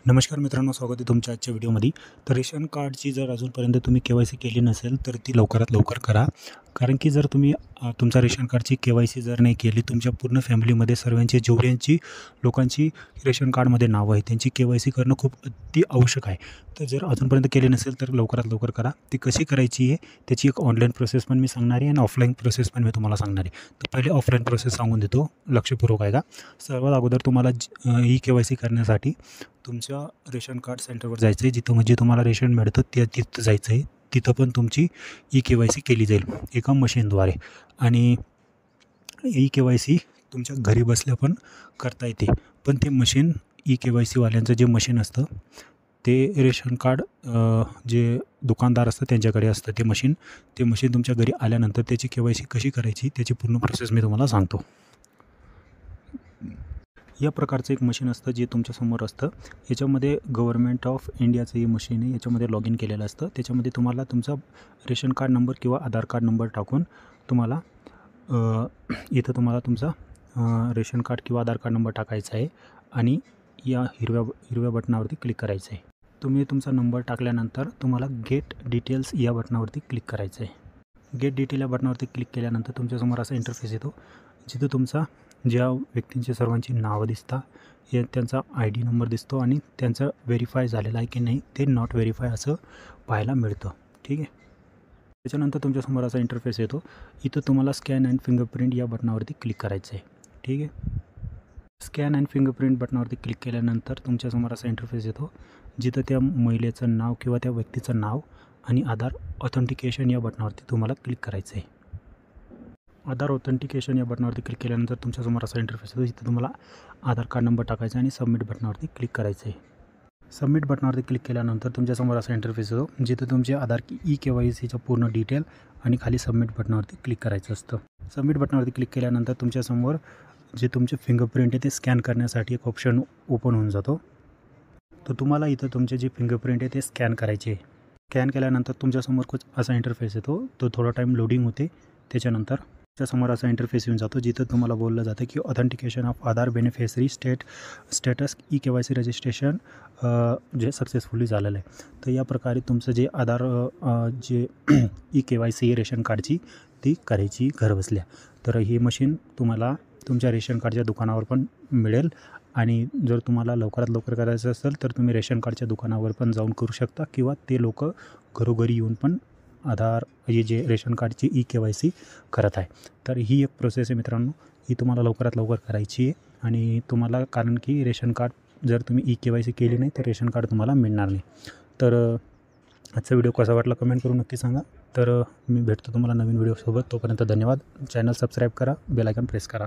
नमस्कार मित्रांनो, स्वागत आहे तुमच्या आजच्या व्हिडिओमध्ये. तर रेशन कार्डची जर अजूनपर्यंत तुम्ही के-वाय-सी केली नसेल तर ती लवकरात लवकर करा. कारण की जर तुम्ही तुमच्या रेशन कार्डची के-वाय-सी जर नाही केली, तुमच्या पूर्ण फॅमिलीमध्ये सर्वांची जेवढ्यांची लोकांची रेशन कार्डमध्ये नावं आहे त्यांची के-वाय-सी करणं खूप अति आवश्यक आहे. तर जर अजूनपर्यंत केली नसेल तर लवकरात लवकर करा. ती कशी करायची आहे त्याची एक ऑनलाईन प्रोसेस पण मी सांगणार आहे आणि ऑफलाईन प्रोसेस पण मी तुम्हाला सांगणार आहे. तर पहिले ऑफलाईन प्रोसेस सांगून देतो, लक्षपूर्वक आहे का. सर्वात अगोदर तुम्हाला ही के-वाय-सी करण्यासाठी तुमच्या रेशन कार्ड सेंटरवर जायचं आहे, जिथं म्हणजे तुम्हाला रेशन मिळतं तिथं जायचं आहे. तिथं पण तुमची के-वाय-सी केली जाईल एका मशीनद्वारे. आणि के-वाय-सी तुमच्या घरी बसल्या पण करता येते. पण ते मशीन के-वाय-सीवाल्यांचं जे मशीन असतं ते रेशन कार्ड जे दुकानदार असतं त्यांच्याकडे असतं ते मशीन तुमच्या घरी आल्यानंतर त्याची के-वाय-सी कशी करायची त्याची पूर्ण प्रोसेस मी तुम्हाला सांगतो. या प्रकारचं एक मशीन असतं जे तुमच्यासमोर असतं. याच्यामध्ये गव्हर्नमेंट ऑफ इंडियाचं हे मशीन आहे. याच्यामध्ये लॉग इन केलेलं असतं. त्याच्यामध्ये तुम्हाला तुमचा रेशन कार्ड नंबर किंवा आधार कार्ड नंबर टाकून तुम्हाला इथं तुम्हाला तुमचा रेशन कार्ड किंवा आधार कार्ड नंबर टाकायचा आहे आणि या हिरव्या बटनावरती क्लिक करायचं आहे. तुम्ही तुमचा नंबर टाकल्यानंतर तुम्हाला गेट डिटेल्स या बटनावरती क्लिक करायचं आहे. गेट डिटेल या बटनावरती क्लिक केल्यानंतर तुमच्यासमोर असा इंटरफेस येतो, जिथं तुमचा ज्या व्यक्तींची सर्वांची नावं दिसतात, हे त्यांचा ID नंबर दिसतो आणि त्यांचं व्हेरीफाय झालेलं आहे की नाही ते नॉट व्हेरीफाय असं पाहायला मिळतं. ठीक आहे. त्याच्यानंतर तुमच्यासमोर असा इंटरफेस येतो. इथं तुम्हाला स्कॅन अँड फिंगरप्रिंट या बटनावरती क्लिक करायचं आहे. ठीक आहे. स्कॅन अँड फिंगरप्रिंट बटनावरती क्लिक केल्यानंतर तुमच्यासमोर असा इंटरफेस येतो, जिथं त्या महिलेचं नाव किंवा त्या व्यक्तीचं नाव आणि आधार ऑथेंटिकेशन या बटनावरती तुम्हाला क्लिक करायचं आहे. आधार ऑथेंटिकेशन या बटनावरती क्लिक केल्यानंतर तुमच्यासमोर असा इंटरफेस येतो, जिथे तुम्हाला आधार कार्ड नंबर टाकायचा आणि सबमिट बटनावरती क्लिक करायचं आहे. सबमिट बटनावरती क्लिक केल्यानंतर तुमच्यासमोर असा इंटरफेस येतो, जिथे तुमचे आधार के-वाय-सीचं पूर्ण डिटेल आणि खाली सबमिट बटनावरती क्लिक करायचं असतं. सबमिट बटनावरती क्लिक केल्यानंतर तुमच्यासमोर जे तुमचे फिंगरप्रिंट आहे ते स्कॅन करण्यासाठी एक ऑप्शन ओपन होऊन जातो. तर तुम्हाला इथं तुमचे जे फिंगरप्रिंट आहे ते स्कॅन करायचे. स्कॅन केल्यानंतर तुमच्यासमोर असा इंटरफेस येतो, तो थोडा टाईम लोडिंग होते. त्याच्यानंतर त्याच्यासमोर असा इंटरफेस येऊन जातो, जिथं तुम्हाला बोललं जातं की authentication of Aadhaar beneficiary status KYC registration जे सक्सेसफुली झालेलं आहे. तर या प्रकारे तुमचं जे आधार जे के-वाय-सी रेशन कार्डची ती करायची घरबसल्या. तर ही मशीन तुम्हाला तुमच्या रेशन कार्डच्या दुकानावर पण मिळेल आणि जर तुम्हाला लवकरात लवकर करायचं असेल तर तुम्ही रेशन कार्डच्या दुकानावर पण जाऊन करू शकता किंवा ते लोक घरोघरी येऊन पण आधार हे जे रेशन कार्डची के-वाय-सी करत आहे. तर ही एक प्रोसेस आहे मित्रांनो, ही तुम्हाला लवकरात लवकर करायची आहे. आणि तुम्हाला कारण की रेशन कार्ड जर तुम्ही के-वाय-सी केली नाही तर रेशन कार्ड तुम्हाला मिळणार नाही. तर आजचा व्हिडिओ कसा वाटला कमेंट करून नक्की सांगा. तर मी भेटतो तुम्हाला नवीन व्हिडिओसोबत. तोपर्यंत धन्यवाद. चॅनल सबस्क्राईब करा, बेल आयकॉन प्रेस करा.